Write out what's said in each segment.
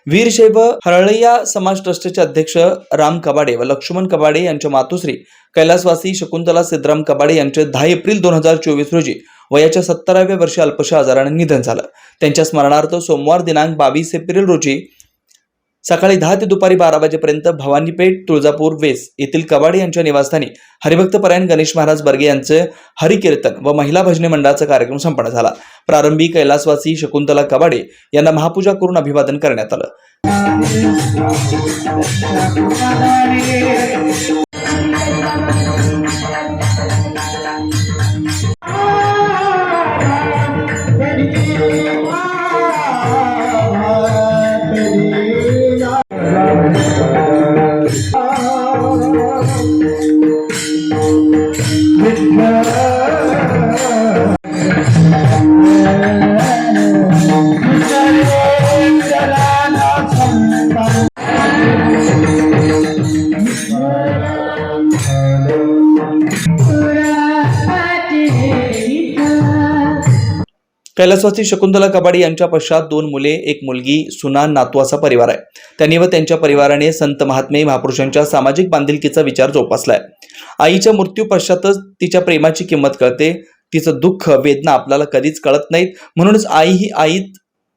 वीरशैव हरळैया समाज ट्रस्टचे अध्यक्ष राम कबाडे व लक्ष्मण कबाडे यांच्या मातोश्री कैलासवासी शकुंतला सिद्धराम कबाडे यांचे 10 एप्रिल 2024 रोजी वयाच्या 70व्या वर्षी अल्पशा आजाराने निधन झालं। त्यांच्या स्मरणार्थ सोमवार दिनांक 22 एप्रिल रोजी सकाळी 10 ते दुपारी 12 वाजेपर्यंत भवानीपेठ तुळजापूर वेस येथील कबाडे यांच्या निवासस्थानी हरिभक्तपरायण गणेश महाराज बर्गे यांचे हरिकीर्तन व महिला भजनी मंडळाचा कार्यक्रम संपन्न झाला। प्रारंभी कैलासवासी शकुंतला कबाडे यांना महापूजा करून अभिवादन करण्यात आलं। कैलासवासी शकुंतला कबाडे यांच्या पश्चात 2 मुले, 1 मुलगी, सुना, नातू असा परिवार आहे। त्यांनी व त्यांच्या परिवाराने संत महात्मे महापुरुषांच्या सामाजिक बांधिलकीचा विचार जोपासलाय। आईच्या मृत्यू पश्चातच तिच्या प्रेमाची किंमत कळते। तिचं दुःख, वेदना आपल्याला कधीच कळत नाहीत। म्हणूनच आई ही आईत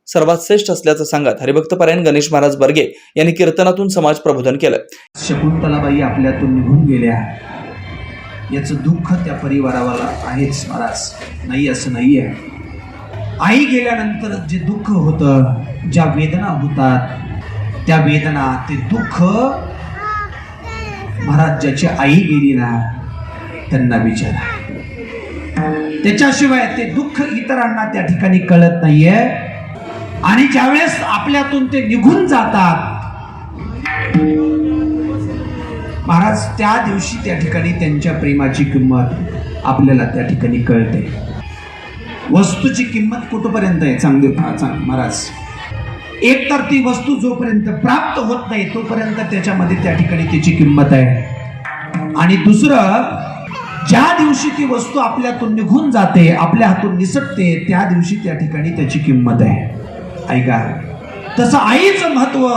सर्वात श्रेष्ठ असल्याचं सांगत हरिभक्तपरायण गणेश महाराज बर्गे यांनी कीर्तनातून समाज प्रबोधन केलं। शकुंतलाबाई आपल्यातून निघून गेल्या याचं दुःख त्या परिवाराला आहेच महाराज, नाही असं नाही आहे। आई गेल्यानंतर जे दुःख होतं, ज्या वेदना होतात, त्या वेदना, ते दुःख महाराज ज्याची आई गेली ना त्यांना विचारा। त्याच्याशिवाय ते दुःख इतरांना त्या ठिकाणी कळत नाहीये। आणि ज्यावेळेस आपल्यातून ते निघून जातात महाराज, त्या दिवशी त्या ठिकाणी त्यांच्या प्रेमाची किंमत आपल्याला त्या ठिकाणी कळते। वस्तूची किंमत कुठपर्यंत आहे चांगली महाराज, एक तर ती वस्तू जोपर्यंत प्राप्त होत नाही तोपर्यंत त्याच्यामध्ये त्या ठिकाणी त्याची किंमत आहे। आणि दुसरं, ज्या दिवशी ती वस्तू आपल्यातून निघून जाते, आपल्या हातून निसटते, त्या दिवशी त्या ठिकाणी त्याची किंमत आहे। ऐका, तसं आईचं महत्व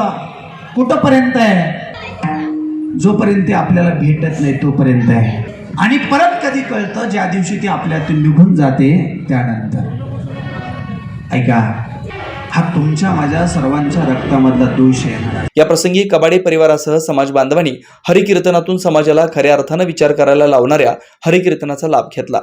कुठपर्यंत आहे, जोपर्यंत ते आपल्याला भेटत नाही तोपर्यंत आहे। आणि परत कधी कळतं, ज्या दिवशी ती आपल्यातून निघून जाते त्यानंतर। ऐका, हा तुमच्या माझ्या सर्वांच्या रक्तामधला दोष आहे। या प्रसंगी कबाडे परिवारासह समाज बांधवांनी हरिकीर्तनातून समाजाला खऱ्या अर्थानं विचार करायला लावणाऱ्या हरिकीर्तनाचा लाभ घेतला।